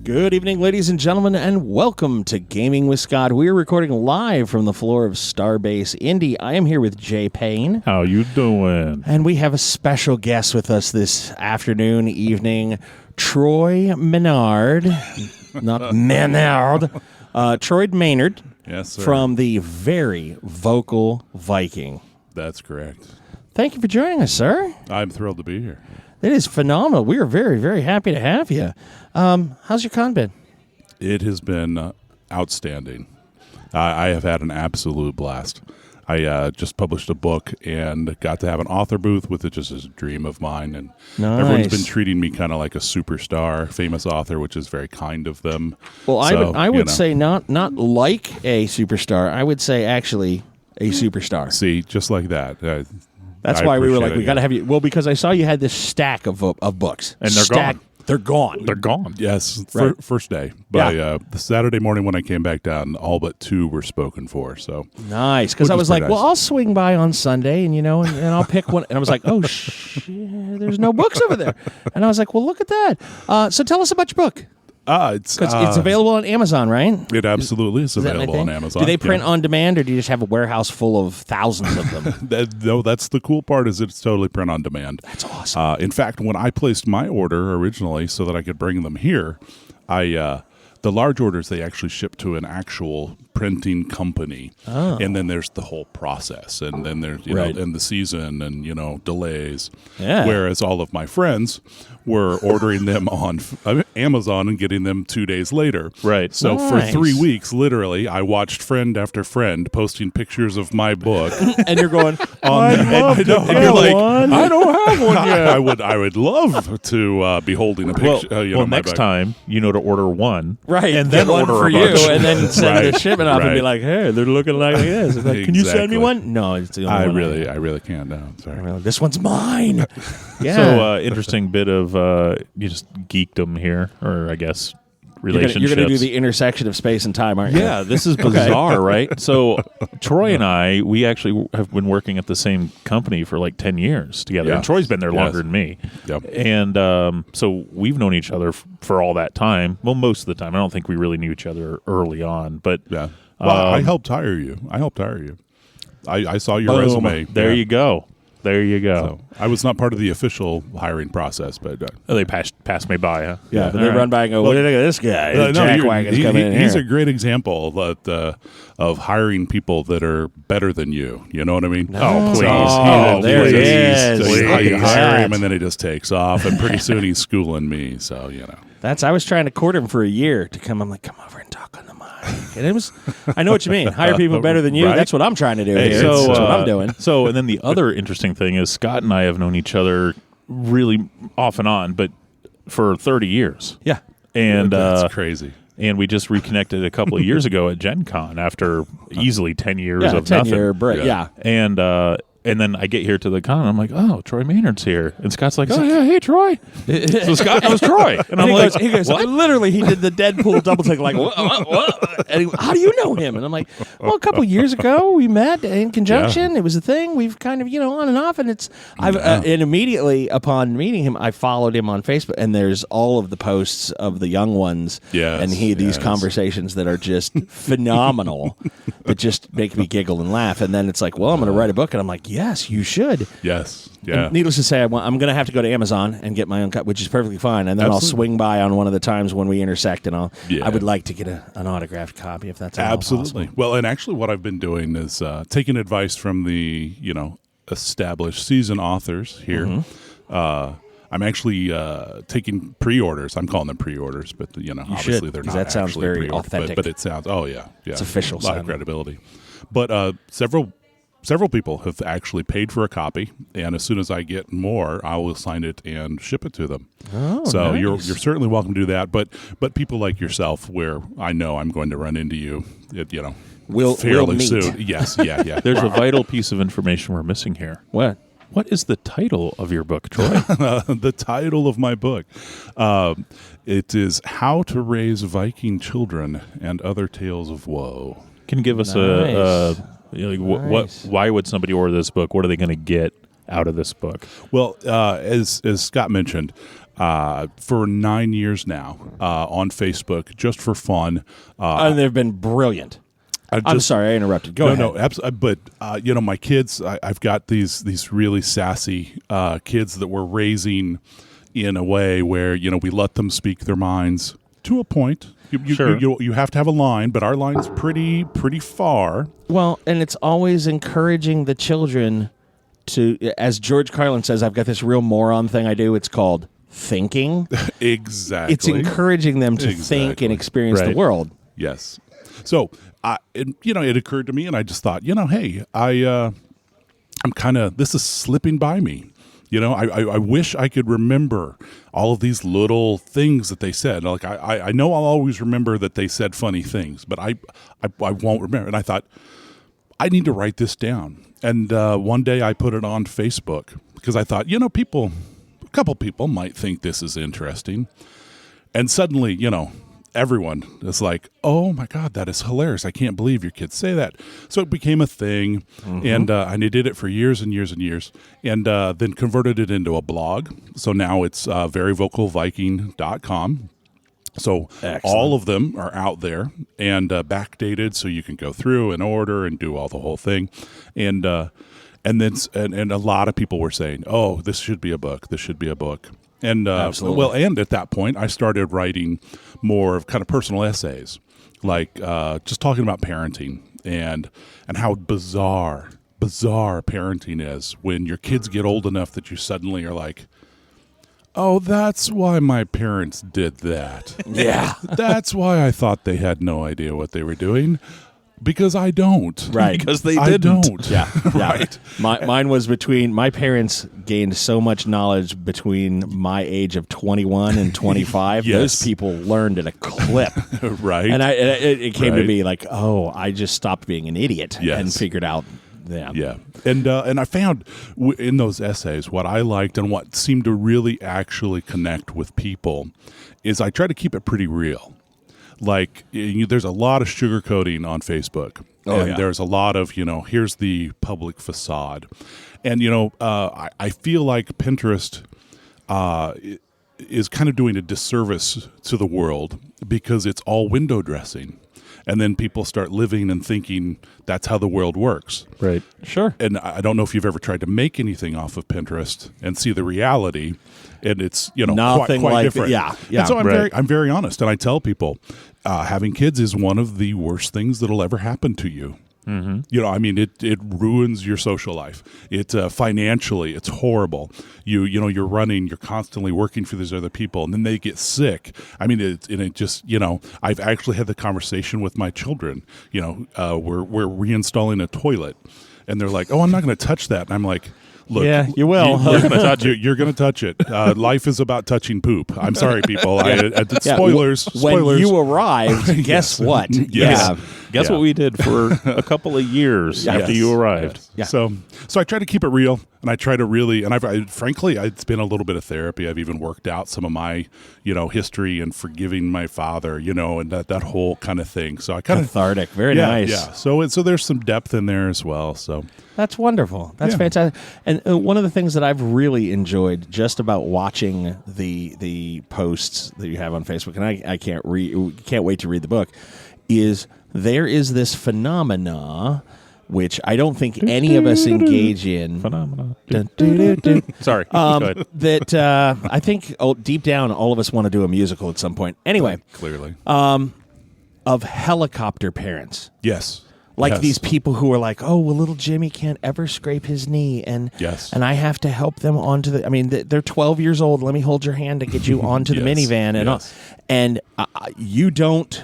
Good evening, ladies and gentlemen, and welcome to Gaming with Scott. We are recording live from the floor of Starbase Indy. I am here with Jay Payne. How you doing? And we have a special guest with us this afternoon, evening, Troy Maynard. Not Maynard. Troy Maynard. Yes, sir. From the Very Vocal Viking. That's correct. Thank you for joining us, sir. I'm thrilled to be here. It is phenomenal. We are very, very happy to have you. How's your con been? It has been outstanding. I have had an absolute blast. I just published a book and got to have an author booth, with it just as a dream of mine. And everyone's been treating me kind of like a superstar, famous author, which is very kind of them. Well, I would say not like a superstar. I would say actually a superstar. See, just like that. That's why we were like, we got to have you. Well, because I saw you had this stack of books. And they're gone. They're gone. They're gone. Yes, Right. First day. By the Saturday morning when I came back down, all but 2 were spoken for. So nice. Because I was like, nice. well, I'll swing by on Sunday and, and I'll pick one. And I was like, oh, shit, there's no books over there. And I was like, well, look at that. So tell us about your book. It's available on Amazon, right? It absolutely is Is that available my on thing? Amazon. Do they print on demand, or do you just have a warehouse full of thousands of them? No, that's the cool part, is it's totally print on demand. That's awesome. In fact, when I placed my order originally so that I could bring them here, the large orders, they actually ship to an actual printing company. Oh. And then there's the whole process, and then there's and the season and delays. Yeah. Whereas all of my friends were ordering them on Amazon and getting them 2 days later. Right. So Nice. for 3 weeks, literally, I watched friend after friend posting pictures of my book. And you're going, And you're like, I don't have one yet. I would love to be holding a picture. Well, my next book. time, to order one. right, And get then one order for a you, bunch. and then send the shipment off and be Right. like, hey, they're looking like this. It's like, can you send me Exactly. one? No, it's the only one. I really can't. No, sorry. Really, this one's mine. Yeah. So, interesting bit of you just geekdom here, or I guess relationships. You're going to do the intersection of space and time, aren't you? Yeah, this is bizarre, right? So, Troy and I, we actually have been working at the same company for like 10 years together. Yeah. And Troy's been there longer Yes. than me. Yep. And so we've known each other for all that time. Well, most of the time. I don't think we really knew each other early on. But Yeah. Well, I helped hire you. I saw your boom, resume. There you go. There you go. So I was not part of the official hiring process, but They passed me by, huh? Yeah, but they All right. run by and go, what do you think of this guy? Jackwagon's coming in he's here. a great example of hiring people that are better than you. You know what I mean? Oh, please. Oh, there he is. You hire him, That. and then he just takes off, and pretty soon he's schooling me. So I was trying to court him for a year to come. I'm like, come over and talk on the mic. And it was, I know what you mean. Hire people better than you. Right? That's what I'm trying to do Hey, here. So, That's what I'm doing. So, and then the other interesting thing is Scott and I have known each other really off and on, but for 30 years. Yeah. And that's crazy. And we just reconnected a couple of years ago at Gen Con after easily 10 years Yeah, of 10-year nothing. break. Yeah. And then I get here to the con, and I'm like, oh, Troy Maynard's here. And Scott's like, oh, yeah, hey, Troy. So Scott knows Troy. And I'm like, he goes, what? literally, he did the Deadpool double take, like, what? And he, how do you know him? And I'm like, well, a couple years ago, we met in conjunction. It was a thing. We've kind of, on and off. And and immediately upon meeting him, I followed him on Facebook. And there's all of the posts of the young ones. Yes, and these yes. conversations that are just phenomenal, that just make me giggle and laugh. And then it's like, well, I'm going to write a book. And I'm like, yes, you should. Yes. Yeah. And needless to say, I'm going to have to go to Amazon and get my own cut, which is perfectly fine. And then I'll swing by on one of the times when we intersect, and I would like to get an autographed copy if that's at all Absolutely. possible. Well, and actually, what I've been doing is taking advice from the established seasoned authors here. Mm-hmm. I'm actually taking pre-orders. I'm calling them pre-orders, but obviously should, they're 'cause not. that sounds actually very pre-orders, authentic. But it sounds. Oh yeah. It's official A lot of sounding. credibility. But several people have actually paid for a copy, and as soon as I get more, I will sign it and ship it to them. Oh, So nice. you're certainly welcome to do that. But people like yourself, where I know I'm going to run into you, We'll fairly meet. soon. Yes, yeah. There's a vital piece of information we're missing here. What? What is the title of your book, Troy? The title of my book, it is "How to Raise Viking Children and Other Tales of Woe." Can you give us Nice. what? Why would somebody order this book? What are they going to get out of this book? Well, as Scott mentioned, for 9 years now on Facebook, just for fun. And they've been brilliant. I'm sorry, I interrupted. Go ahead. No, absolutely. But my kids, I've got these really sassy kids that we're raising in a way where we let them speak their minds to a point. You have to have a line, but our line's pretty far. Well, and it's always encouraging the children to, as George Carlin says, I've got this real moron thing I do. It's called thinking. Exactly. It's encouraging them to think and experience the world. Yes. So, it occurred to me, and I just thought, hey, I'm kind of, this is slipping by me. I wish I could remember all of these little things that they said. Like, I know I'll always remember that they said funny things, but I won't remember. And I thought, I need to write this down. And one day I put it on Facebook because I thought, a couple people might think this is interesting. And suddenly, everyone is like, oh my God, that is hilarious. I can't believe your kids say that. So it became a thing. And I did it for years and years and years, and then converted it into a blog. So now it's veryvocalviking.com. So Excellent. All of them are out there and backdated, so you can go through and order and do all the whole thing. And then a lot of people were saying, oh, this should be a book. This should be a book. And and at that point, I started writing more of kind of personal essays, like just talking about parenting and how bizarre parenting is when your kids get old enough that you suddenly are like, oh, that's why my parents did that. Yeah. That's why I thought they had no idea what they were doing. Because I don't. Right. Because they I didn't. don't. Yeah. Right. Mine was my parents gained so much knowledge between my age of 21 and 25. Yes. Those people learned at a clip. Right. And it came to Right. me like, oh, I just stopped being an idiot Yes. and figured out. Yeah. Yeah. And I found in those essays what I liked and what seemed to really actually connect with people is I try to keep it pretty real. Like, there's a lot of sugarcoating on Facebook. And there's a lot of, here's the public facade. And, I feel like Pinterest is kind of doing a disservice to the world because it's all window dressing. And then people start living and thinking that's how the world works. Right. Sure. And I don't know if you've ever tried to make anything off of Pinterest and see the reality, and it's Nothing quite like different. yeah. And so Right. I'm very honest, and I tell people having kids is one of the worst things that'll ever happen to you. Mm-hmm. It ruins your social life. It financially, it's horrible. You're running, you're constantly working for these other people, and then they get sick. I've actually had the conversation with my children. We're reinstalling a toilet, and they're like, "Oh, I'm not going to touch that." And I'm like, look, Yeah, you will. You're going to touch it. You're going to touch it. Life is about touching poop. I'm sorry, people. Spoilers. When you arrived, guess what? Yes. Yeah. Guess what we did for a couple of years after you arrived? Yeah. So I try to keep it real, and I try to really, and frankly, it's been a little bit of therapy. I've even worked out some of my, history and forgiving my father, and that whole kind of thing. So I kind of Cathartic. Very nice. Yeah. So there's some depth in there as well. So That's wonderful. That's fantastic. And one of the things that I've really enjoyed just about watching the posts that you have on Facebook, and I can't wait to read the book, is there is this phenomena which I don't think any of us engage in. Phenomena. Dun. Sorry. Go ahead. That I think deep down all of us want to do a musical at some point. Anyway, clearly, of helicopter parents. yes. Like Yes. these people who are like, oh, well, little Jimmy can't ever scrape his knee, and Yes. and I have to help them onto the. I mean, they're 12 years old. Let me hold your hand to get you onto the Yes. minivan, and Yes. and you don't.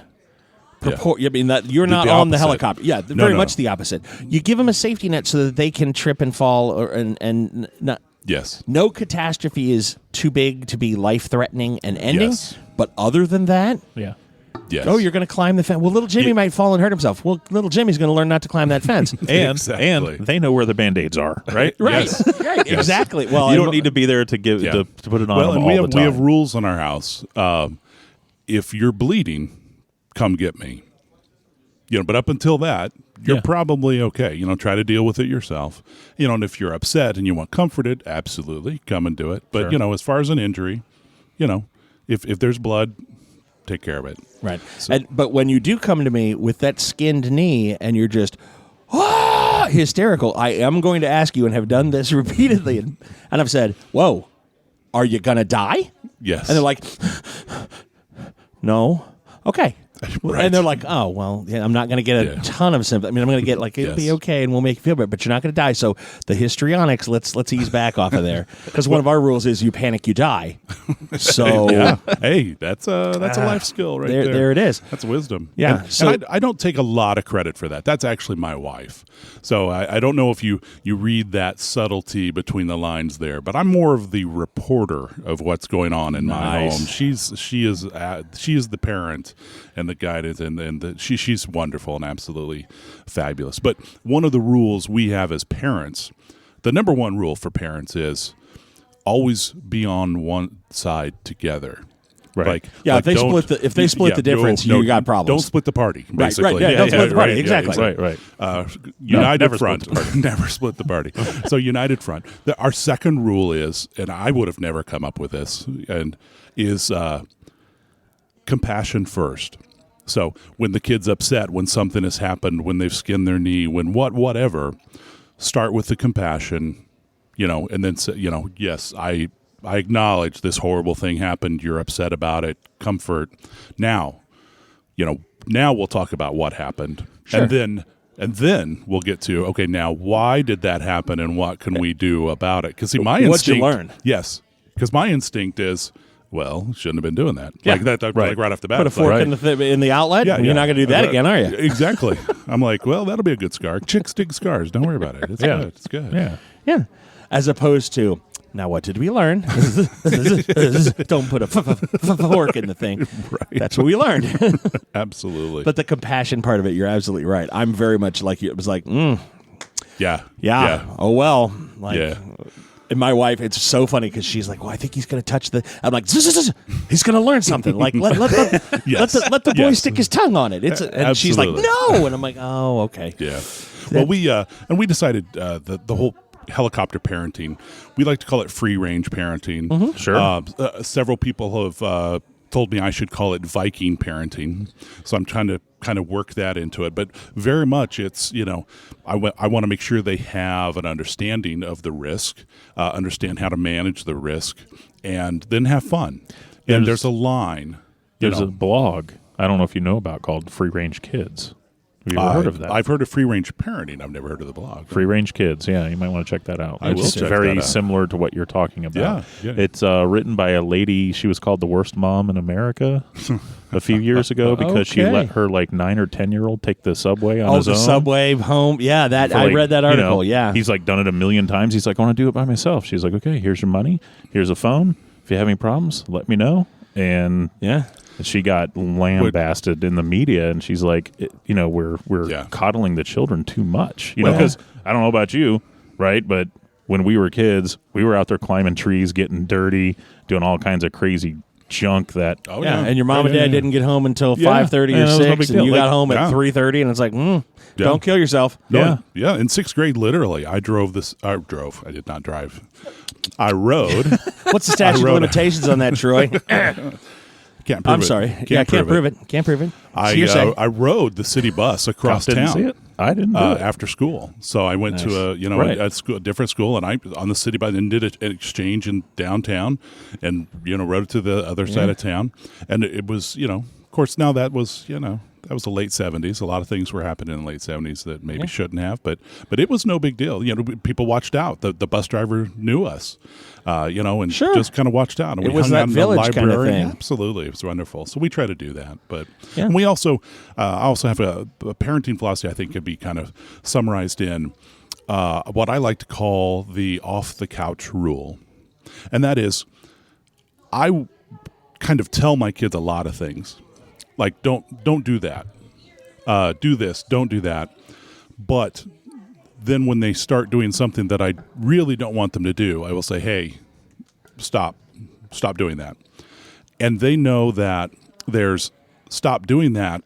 Purport. I mean, that you're not the on the opposite. helicopter. Yeah, very much the opposite. You give them a safety net so that they can trip and fall, and not. Yes. No catastrophe is too big to be life-threatening and ending. Yes. But other than that, Yeah. Yes. oh, you're going to climb the fence. Well, little Jimmy might fall and hurt himself. Well, little Jimmy's going to learn not to climb that fence. And Exactly. they know where the Band-Aids are, right? Right. Yes. Right. Exactly. Well, You don't need to be there to give to put it on Well, them and all we the have time. we have rules in our house. If you're bleeding, come get me. But up until that, you're Yeah. probably okay. Try to deal with it yourself. And if you're upset and you want comforted, absolutely come and do it. But Sure. As far as an injury, if there's blood, take care of it. Right. But when you do come to me with that skinned knee and you're just hysterical, I am going to ask you, and have done this repeatedly, and I've said, whoa, are you going to die? Yes. And they're like, no. Okay. Right. And they're like, oh, well, yeah, I'm not going to get a ton of sympathy. I mean, I'm going to get it'll be okay and we'll make you feel better, but you're not going to die. So the histrionics, let's ease back off of there. Because one of our rules is you panic, you die. So hey, that's a life skill right there. There it is. That's wisdom. Yeah. And I don't take a lot of credit for that. That's actually my wife. So I don't know if you read that subtlety between the lines there, but I'm more of the reporter of what's going on in my home. She is the parent and the guidance, and she's wonderful and absolutely fabulous. But one of the rules we have as parents, the number one rule for parents is always be on one side together. Right. If they split the difference, you got problems. Don't split the party. Basically, right. Yeah, don't split the party. Exactly. Right. United front. Never split the party. So united front. Our second rule is, and I would have never come up with this, and is compassion first. So when the kid's upset, when something has happened, when they've skinned their knee, when whatever, start with the compassion, and then say, yes, I acknowledge this horrible thing happened. You're upset about it. Comfort. Now we'll talk about what happened. Sure. And then we'll get to, okay, now why did that happen and what can we do about it? Because see, my instinct. What'd you learn? Yes. Because my instinct is, well, shouldn't have been doing that. Yeah. Like that, like right off the bat. Put a fork in the outlet? Yeah, You're not going to do that again, are you? Exactly. I'm like, well, that'll be a good scar. Chicks dig scars. Don't worry about it. It's good. It's good. Yeah. Yeah. As opposed to, now what did we learn? Don't put a fork in the thing. Right. That's what we learned. Absolutely. But the compassion part of it, you're absolutely right. I'm very much like you. It was like, Yeah. Oh, well. Like, Yeah. And my wife, it's so funny because she's like, well, I think he's going to touch the. I'm like, he's going to learn something. Like, let the boy stick his tongue on it. And she's like, no. And I'm like, oh, okay. Yeah. Well, we decided the whole helicopter parenting, we like to call it free range parenting. Mm-hmm. Sure. Several people have told me I should call it Viking parenting. So I'm trying to kind of work that into it. But very much it's, I want to make sure they have an understanding of the risk, understand how to manage the risk, and then have fun. And there's a line. There's a blog, I don't know if you know about, called Free Range Kids. Have you ever heard of that? I've heard of free range parenting. I've never heard of the blog. Free Range Kids, yeah, you might want to check that out. I will It's check very that out. similar to what you're talking about. Yeah. It's written by a lady. She was called the worst mom in America a few years ago because she let her 9 or 10-year-old take the subway on his own. Oh, the subway home. Yeah, I read that article. Yeah, he's done it a million times. He's like, I want to do it by myself. She's like, okay, here's your money. Here's a phone. If you have any problems, let me know. And she got lambasted in the media, and she's like, we're coddling the children too much. Because I don't know about you, right? But when we were kids, we were out there climbing trees, getting dirty, doing all kinds of crazy junk that. Oh, yeah. And your mom and dad didn't get home until 5:30 or 6, and you got home at 3:30, and it's like, don't kill yourself. Yeah. In 6th grade, literally, I drove. I did not drive. I rode. What's the statute of limitations on that, Troy? Can't prove it. I'm sorry. Can't prove it. Can't prove it. I rode the city bus across Didn't town. see it. I didn't do it. After school. So I went to a different school, and I on the city bus and did an exchange in downtown, and rode it to the other side of town, and it was of course now that was that was the late 70s. A lot of things were happening in the late 70s that maybe shouldn't have, but it was no big deal. People watched out. The bus driver knew us, and just kind of watched out. And it we was hung that out in village the kind of library. thing. Absolutely, it was wonderful. So we try to do that. But and we also, I also have a parenting philosophy. I think could be kind of summarized in what I like to call the off the couch rule, and that is, I kind of tell my kids a lot of things. Like, don't do that. Do this, don't do that. But then when they start doing something that I really don't want them to do, I will say, hey, stop doing that. And they know that there's stop doing that,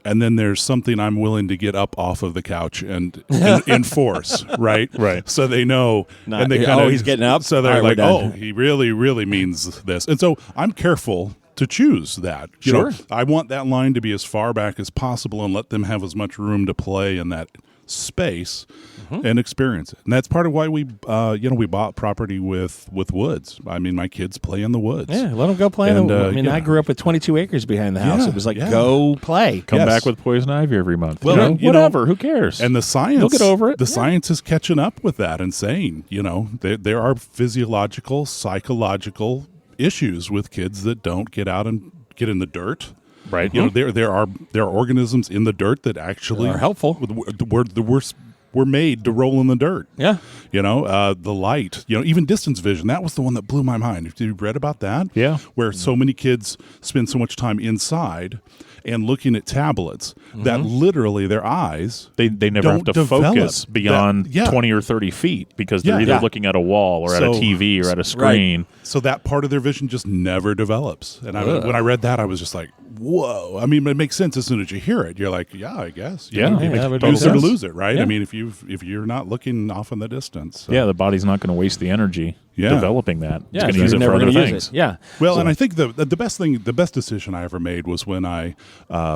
and then there's something I'm willing to get up off of the couch and enforce, right? Right. So they know, and they he's getting up. So they're All right, like, he really, really means this. And so I'm careful to choose that. You know, I want that line to be as far back as possible and let them have as much room to play in that space and experience it. And that's part of why we bought property with woods. I mean, my kids play in the woods. Yeah, let them go play. I grew up with 22 acres behind the house. It was like, go play. Come back with poison ivy every month. Well, whatever. Who cares? And the science, you'll get over it. The science is catching up with that and saying, there are physiological, psychological issues with kids that don't get out and get in the dirt. Right. There are organisms in the dirt that actually are helpful. We're made to roll in the dirt. Yeah. The light, even distance vision. That was the one that blew my mind. Have you read about that? Yeah. Where so many kids spend so much time inside and looking at tablets that literally their eyes they never have to focus beyond 20 or 30 feet because they're either looking at a wall or at a TV or at a screen. Right. So that part of their vision just never develops. And when I read that, I was just like, whoa. I mean, it makes sense as soon as you hear it. You're like, yeah, I guess. Use it or lose it, right? Yeah. I mean, if you're not looking off in the distance. So. Yeah, the body's not going to waste the energy developing that. Yeah, it's going to use it for other things. Yeah. Well, and I think the best decision I ever made was when I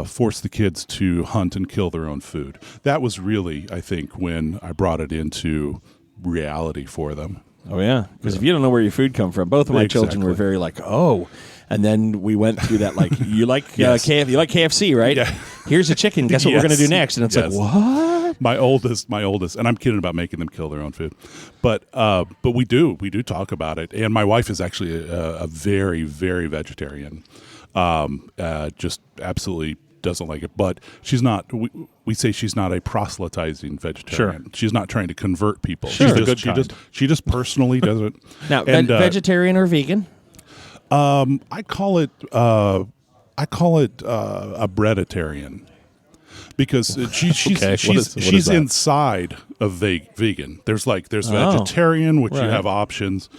forced the kids to hunt and kill their own food. That was really, I think, when I brought it into reality for them. Oh, yeah. Because if you don't know where your food come from, both of my children were very like, oh. And then we went through that, like, you like KFC, right? Yeah. Here's a chicken. Guess what we're going to do next? And it's like, what? My oldest, and I'm kidding about making them kill their own food, but we do talk about it. And my wife is actually a very, very vegetarian. Just absolutely doesn't like it, but she's not. We say she's not a proselytizing vegetarian. Sure. She's not trying to convert people. Sure. She just personally doesn't. Now, vegetarian or vegan? I call it a breaditarian because she's inside of vegan. There's vegetarian, which you have options.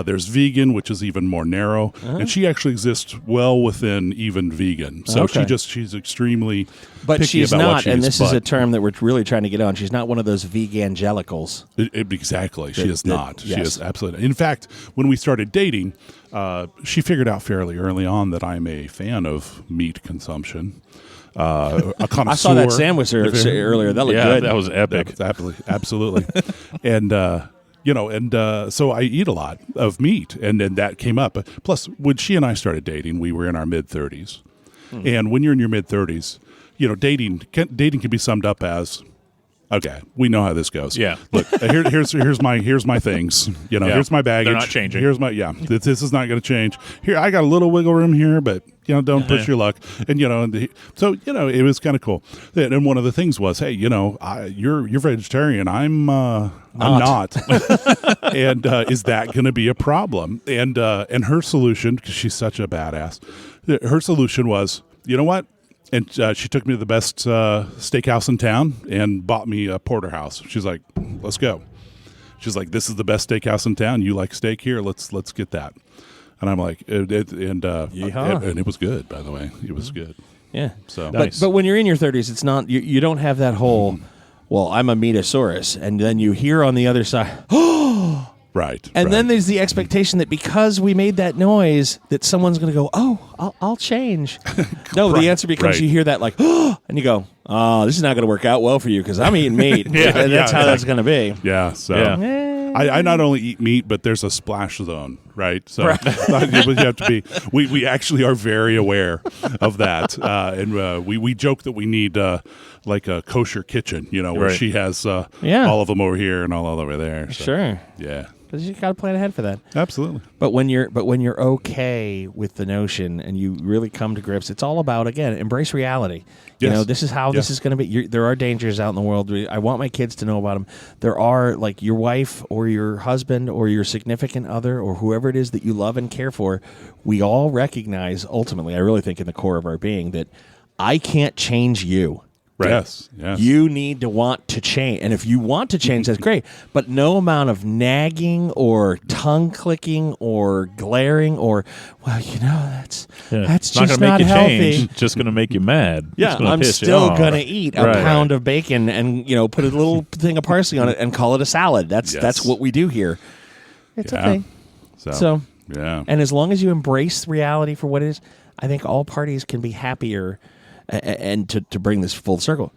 There's vegan, which is even more narrow, and she actually exists well within even vegan. So she's extremely but picky she's about not, what she and eats, this is a term that we're really trying to get on. She's not one of those vegangelicals. Exactly, she is not. She is absolutely. In fact, when we started dating, she figured out fairly early on that I'm a fan of meat consumption. A connoisseur. I saw that sandwich earlier. That looked good. That was epic. That was absolutely. And so I eat a lot of meat, and then that came up. Plus, when she and I started dating, we were in our mid-30s, and when you're in your mid-30s, dating can be summed up as, okay, we know how this goes. Yeah. Look, here's my things. Here's my baggage. They're not changing. Here's my This is not going to change. Here, I got a little wiggle room here, but don't push your luck. And so it was kind of cool. And one of the things was, hey, you're vegetarian. I'm not. And is that going to be a problem? And her solution, because she's such a badass, her solution was, you know what? And she took me to the best steakhouse in town and bought me a porterhouse. She's like, let's go. She's like, this is the best steakhouse in town. You like steak here? Let's get that. And I'm like, and it was good, by the way. It was good. Yeah. So, nice. But when you're in your 30s, it's not, you don't have that whole, well, I'm a meatosaurus. And then you hear on the other side, right. And then there's the expectation that because we made that noise, that someone's going to go, oh, I'll change. No, the answer becomes you hear that like, oh, and you go, oh, this is not going to work out well for you because I'm eating meat. And that's how that's going to be. Yeah. So I not only eat meat, but there's a splash zone, right? So you have to be. We actually are very aware of that, and we joke that we need like a kosher kitchen, where she has all of them over here and all over there. So, sure. Yeah. Because you got to plan ahead for that. Absolutely. But when you're okay with the notion and you really come to grips, it's all about, again, embrace reality. Yes. This is how this is going to be. There are dangers out in the world. I want my kids to know about them. There are, like, your wife or your husband or your significant other or whoever it is that you love and care for. We all recognize, ultimately, I really think in the core of our being, that I can't change you. Right. Yes. You need to want to change. And if you want to change, that's great. But no amount of nagging or tongue clicking or glaring or, well, that's It's just not not make you healthy. change. It's just going to make you mad. Yeah, It's gonna I'm piss you still off. going to eat a pound of bacon and, put a little thing of parsley on it and call it a salad. That's what we do here. It's a thing. So, yeah. and as long as you embrace reality for what it is, I think all parties can be happier and to bring this full circle,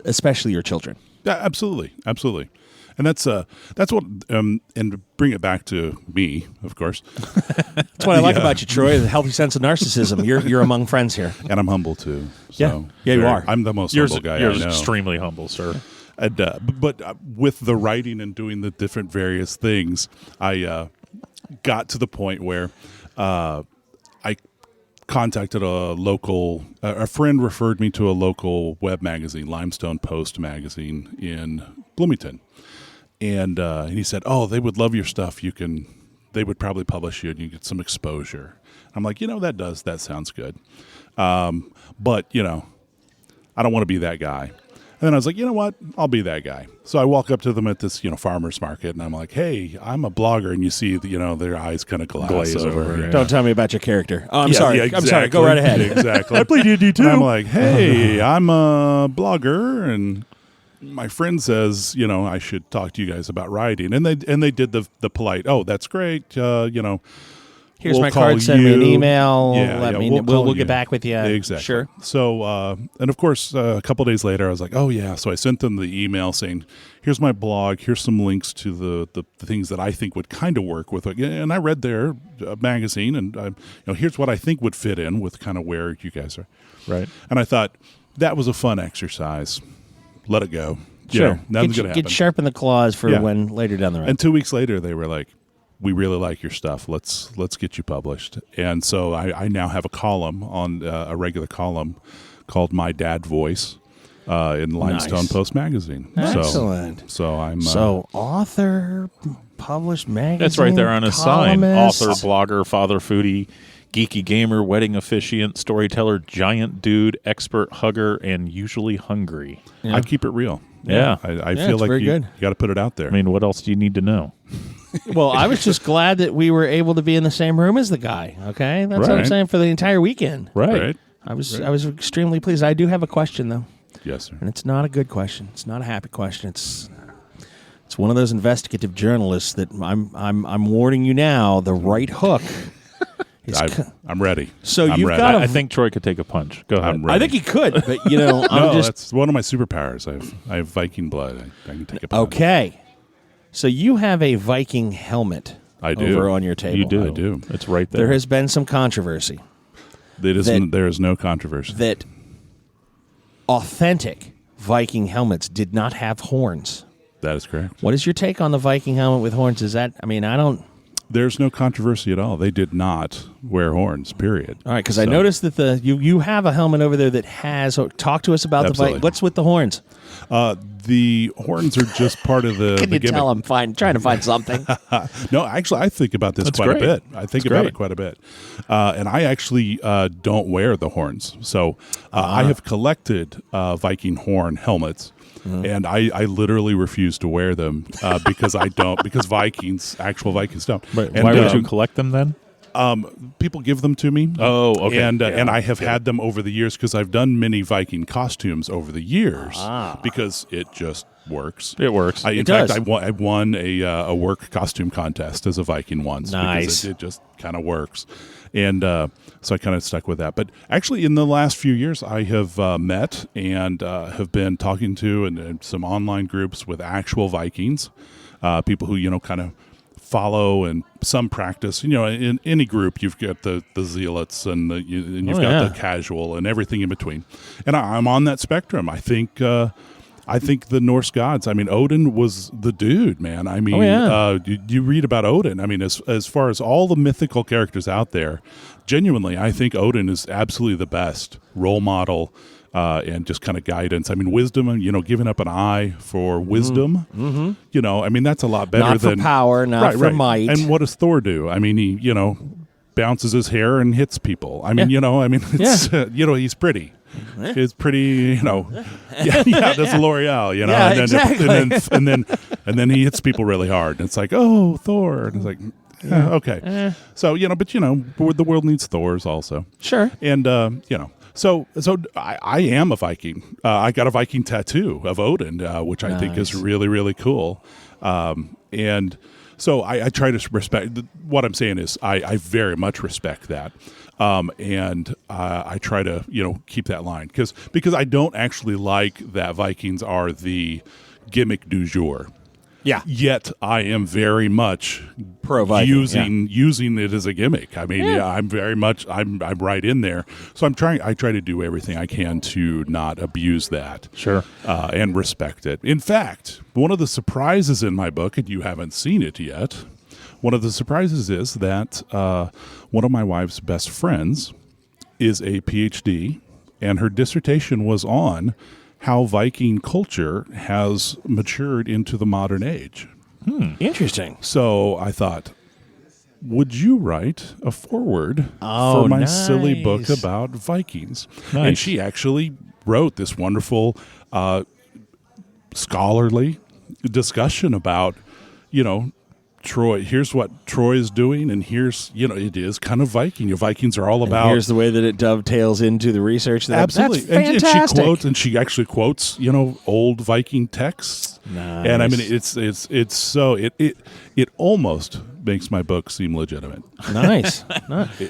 especially your children. Yeah, absolutely. And that's what and bring it back to me, of course. That's what I like about you, Troy, the healthy sense of narcissism. You're among friends here. And I'm humble too. So Yeah, you are. I'm the most You're humble guy I know. extremely humble, sir. And, but with the writing and doing the different various things, I got to the point where I contacted a friend referred me to a local web magazine, Limestone Post magazine in Bloomington. And he said, "Oh, they would love your stuff. They would probably publish you and you get some exposure." I'm like, that sounds good. But I don't want to be that guy. And then I was like, you know what? I'll be that guy. So I walk up to them at this, farmer's market, and I'm like, "Hey, I'm a blogger," and you see, their eyes kind of glaze over. Yeah. Don't tell me about your character. Oh, I'm Yeah, sorry. yeah, I'm sorry. Go right ahead. Exactly. I play D&D too. And I'm like, "Hey, I'm a blogger, and my friend says, I should talk to you guys about writing." And they did the polite, "Oh, that's great. Here's we'll my call card. Send me an you." email. Yeah, Let yeah, me. we'll call We'll get you. back with you. Exactly. Sure. So, and of course, a couple days later, I was like, "Oh yeah." So I sent them the email saying, "Here's my blog. Here's some links to the things that I think would kind of work with it." And I read their magazine, and here's what I think would fit in with kind of where you guys are. Right. And I thought that was a fun exercise. Let it go. Sure. Nothing's going to happen. Get sharpen the claws for when later down the road. And 2 weeks later, they were like, "We really like your stuff. Let's get you published." And so I now have a column on a regular column called My Dad Voice in Limestone Post magazine. Excellent. So I'm author, published magazine. That's right there on his sign. columnist. Author, blogger, father foodie, geeky gamer, wedding officiant, storyteller, giant dude, expert hugger, and usually hungry. I keep it real. Yeah. I Yeah, feel it's like very you good. got to put it out there. I mean, what else do you need to know? Well, I was just glad that we were able to be in the same room as the guy. Okay, that's what I'm Right. saying for the entire weekend. right? I was extremely pleased. I do have a question though, Yes, sir. and it's not a good question. It's not a happy question. It's one of those investigative journalists that I'm warning you now. The right hook. I'm ready. So I'm you've ready. got I think Troy could take a punch. Go ahead. I'm ready. I think he could, but I'm No, just that's one of my superpowers. I have Viking blood. I can take a punch. okay. So you have a Viking helmet. I do. Over on your table. You do. I do. It's right there. There has been some controversy There is no controversy. that authentic Viking helmets did not have horns. That is correct. What is your take on the Viking helmet with horns? Is that? I mean, I don't. There's no controversy at all. They did not wear horns, period. All right, because I noticed that you have a helmet over there that has. Talk to us about Absolutely. the Viking. What's with the horns? The horns are just part of the Can the you gimmick. tell I'm trying to find something? No, actually, I think about this That's quite great. a bit. I think That's about great. it quite a bit. And I actually don't wear the horns. So I have collected Viking horn helmets. And I literally refuse to wear them because I don't, because actual Vikings don't. Right. And, Why would you collect them then? people give them to me. Oh, okay. And Yeah. I have had them over the years because I've done many Viking costumes over the years because it just works. It works. In does. fact, I won a work costume contest as a Viking once. Nice. Because it just kind of works. And so I kind of stuck with that. But actually, in the last few years, I have met and have been talking to and some online groups with actual Vikings, people who, kind of follow and some practice. In any group, you've got the zealots and you've got the casual and everything in between. And I'm on that spectrum. I think the Norse gods. I mean, Odin was the dude, man. I mean, you read about Odin. I mean, as far as all the mythical characters out there, genuinely, I think Odin is absolutely the best role model and just kind of guidance. I mean, wisdom. Giving up an eye for wisdom. Mm-hmm. I mean, that's a lot better Not than for power, not for might. And what does Thor do? I mean, he bounces his hair and hits people. I mean, it's, he's pretty. is pretty, yeah, that's L'Oreal, Yeah, and then, exactly. and then he hits people really hard, and it's like, oh, Thor, and it's like, okay, so but the world needs Thors also, Sure, and So I am a Viking. I got a Viking tattoo of Odin, which I think is really, really cool. And so I try to respect. What I'm saying is I very much respect that. And I try to keep that line because I don't actually like that Vikings are the gimmick du jour. yeah, Yet I am very much pro Viking, using it as a gimmick. I mean, I'm very much I'm right in there. So I try to do everything I can to not abuse that. Sure. And respect it. In fact, one of the surprises in my book, and you haven't seen it yet, one of the surprises is that one of my wife's best friends is a PhD, and her dissertation was on how Viking culture has matured into the modern age. Interesting. So I thought, would you write a foreword for my silly book about Vikings? Nice. And she actually wrote this wonderful scholarly discussion about, Troy. Here's what Troy is doing, and here's, it is kind of Viking. Your Vikings are all about. And here's the way that it dovetails into the research. Absolutely, That's fantastic. And she actually quotes, old Viking texts. Nice. And I mean, it's so it almost makes my book seem legitimate. Nice.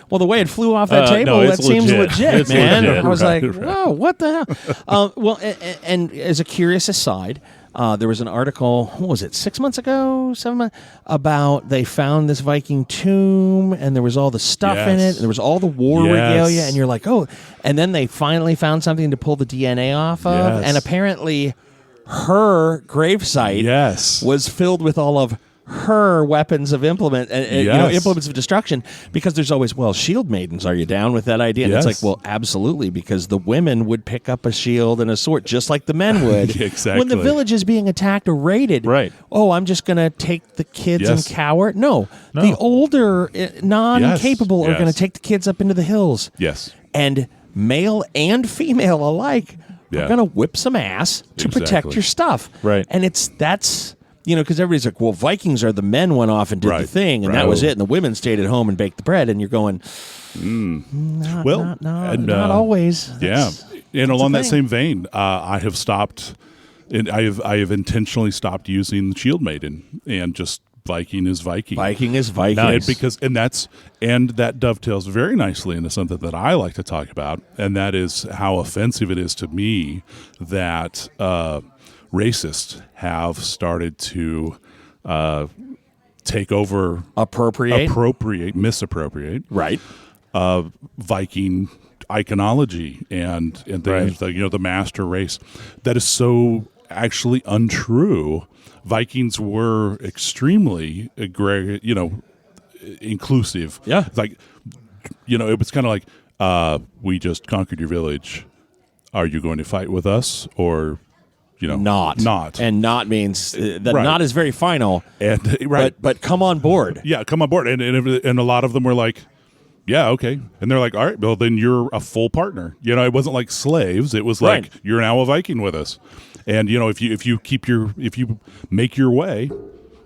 Well, the way it flew off that table, no, that it's seems legit. legit, It's man. legit. I was Right, like, whoa, what the hell? Well, and as a curious aside, there was an article, what was it, 6 months ago, 7 months, about they found this Viking tomb, and there was all the stuff in it, and there was all the war regalia, and you're like, oh. And then they finally found something to pull the DNA off of, and apparently her gravesite was filled with all of her weapons of implements of destruction, because there's always, shield maidens, are you down with that idea? And it's like, well, absolutely, because the women would pick up a shield and a sword just like the men would. Exactly. When the village is being attacked or raided, right? Oh, I'm just going to take the kids and cower. No, the older, non-capable are going to take the kids up into the hills. Yes. And male and female alike are going to whip some ass to protect your stuff. Right. And that's... because everybody's like, well, Vikings are the men went off and did the thing, and that was it, and the women stayed at home and baked the bread, and you're going, not always. And along that same vein, I have stopped, and I have intentionally stopped using the Shield Maiden, and just Viking is Viking. Viking is Viking. Nice. And that dovetails very nicely into something that I like to talk about, and that is how offensive it is to me that racists have started to take over, misappropriate, right? Viking iconology and things, the master race. That is so actually untrue. Vikings were extremely inclusive. Yeah, it's like it was kind of like we just conquered your village. Are you going to fight with us or? Not. And not means that not is very final. And but come on board. Yeah, come on board. And a lot of them were like, yeah, okay. And they're like, all right, well, then you're a full partner. It wasn't like slaves. It was like, you're now a Viking with us. And if you make your way,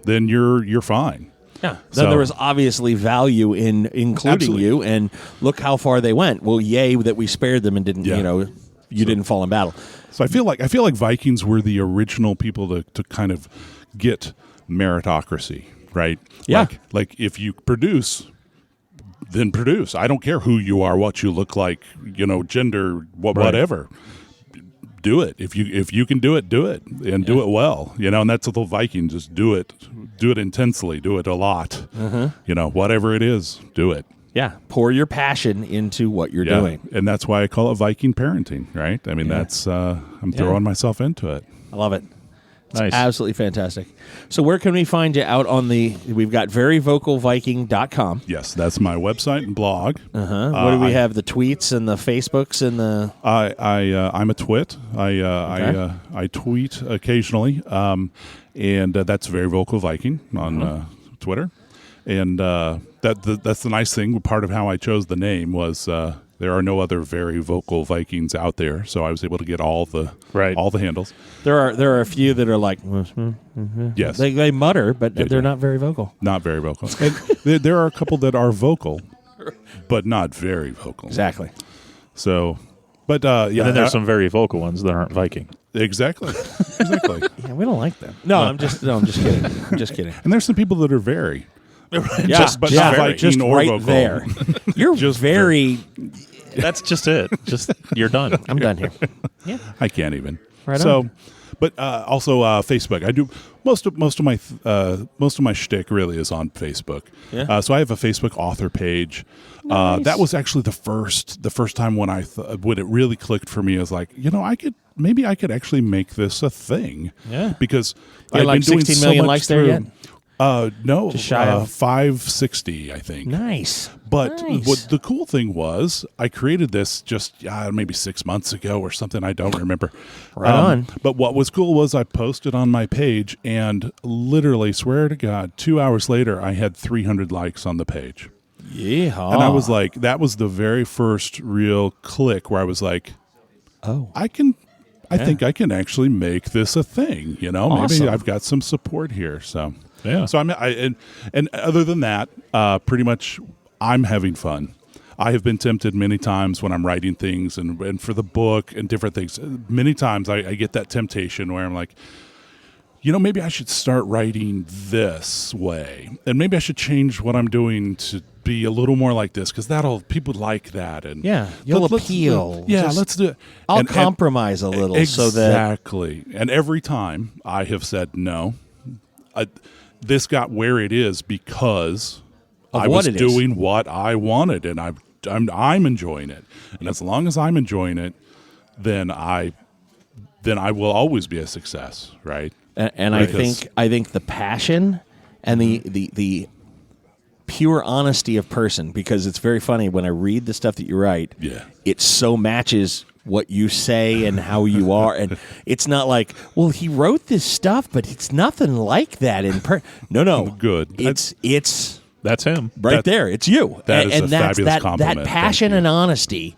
then you're fine. Yeah. Then there was obviously value in including you, and look how far they went. Well, yay that we spared them and didn't, didn't fall in battle. So I feel like Vikings were the original people to kind of get meritocracy, right? Yeah. Like if you produce, then produce. I don't care who you are, what you look like, gender, whatever. Do it. If you can do it, and do it well. And that's the Vikings. Just do it intensely, do it a lot. Whatever it is, do it. Yeah, pour your passion into what you're doing. And that's why I call it Viking parenting, right? I mean, that's, I'm throwing myself into it. I love it. It's nice. Absolutely fantastic. So where can we find you out on we've got veryvocalviking.com. Yes, that's my website and blog. What do we have? The tweets and the Facebooks and the... I'm a twit. I tweet occasionally, and that's Very Vocal Viking on Twitter. And that's the nice thing. Part of how I chose the name was, There are no other Very Vocal Vikings out there, so I was able to get all the handles. There are a few that are like, yes, they mutter, but they're not very vocal. Not very vocal. And there are a couple that are vocal, but not very vocal. Exactly. So, but yeah, and then there's some very vocal ones that aren't Viking. Exactly. Yeah, we don't like them. No, I'm just kidding. I'm just kidding. And there's some people that are very. Yeah, but not Viking just or right vocal. there. You're just very. That's just it. Just you're done. I'm done here. Yeah, I can't even. Right so, on. But also Facebook. I do most of my shtick really is on Facebook. Yeah. So I have a Facebook author page. Nice. That was actually the first time when when it really clicked for me. I was like, maybe I could actually make this a thing. Yeah. Because you I've like been doing 16 so million much likes there yet? No, Just shy of 560, I think. Nice. But Nice. what the cool thing was, I created this just maybe 6 months ago or something. I don't remember. Right on. But what was cool was I posted on my page, and literally, swear to God, 2 hours later, I had 300 likes on the page. Yeehaw. And I was like, that was the very first real click where I was like, oh, I think I can actually make this a thing. Awesome. Maybe I've got some support here. So. Yeah. So and other than that, pretty much I'm having fun. I have been tempted many times when I'm writing things and for the book and different things. Many times I get that temptation where I'm like, maybe I should start writing this way, and maybe I should change what I'm doing to be a little more like this because people like that, and you'll appeal. Let's do it. I'll compromise a little exactly. And every time I have said no. This got where it is because I was doing what I wanted, and I'm enjoying it. And as long as I'm enjoying it, then I will always be a success, right? And I think the passion and the pure honesty of person, because it's very funny when I read the stuff that you write. Yeah, it so matches what you say and how you are, and it's not like, well, he wrote this stuff, but it's nothing like that in No, good. It's that's him right there. It's you. That is a fabulous compliment. That passion and honesty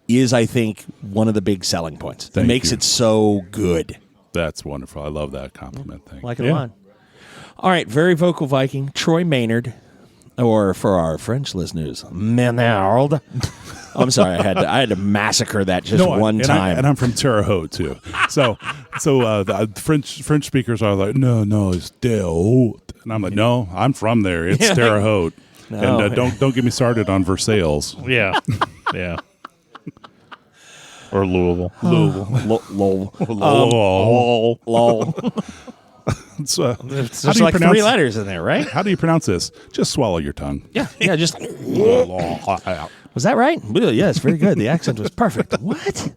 is, I think, one of the big selling points. That makes it so good. That's wonderful. I love that compliment. Thank you. Like it a lot. All right, Very Vocal Viking, Troy Maynard, or for our French listeners, Maynard. I'm sorry, I had to massacre that one time. And I'm from Terre Haute too. So the French speakers are like, no, it's Terre Haute, and I'm like, no, I'm from there. It's Terre Haute. No. And don't get me started on Versailles. Yeah, yeah. Or Louisville. Lol. It's there's like 3 letters in there, right? How do you pronounce this? Just swallow your tongue. Yeah, just. Was that right? Yes, very good. The accent was perfect. What?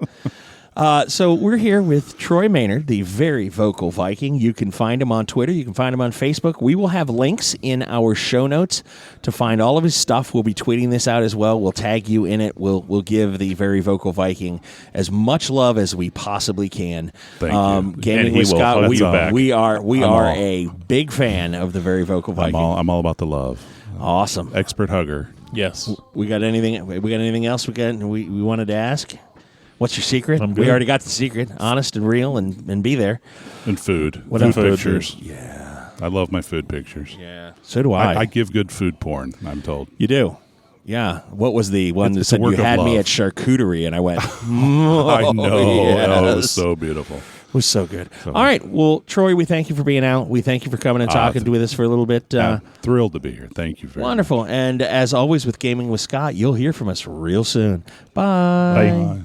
So we're here with Troy Maynard, the Very Vocal Viking. You can find him on Twitter. You can find him on Facebook. We will have links in our show notes to find all of his stuff. We'll be tweeting this out as well. We'll tag you in it. We'll give the Very Vocal Viking as much love as we possibly can. Thank you. Gaming with Scott, we are a big fan of the Very Vocal Viking. I'm all about the love. Awesome. Expert hugger. Yes. We got anything else we wanted to ask? What's your secret? I'm good. We already got the secret. Honest and real and be there. And food. What food food pictures. Yeah. I love my food pictures. Yeah. So do I. I give good food porn, I'm told. You do? Yeah. What was the one that said you had me at charcuterie, and I went, I know. Yes. Oh, it was so beautiful. It was so good. All right. Well, Troy, we thank you for being out. We thank you for coming and talking with us for a little bit. Thrilled to be here. Thank you very much. Wonderful. And as always with Gaming with Scott, you'll hear from us real soon. Bye. Bye.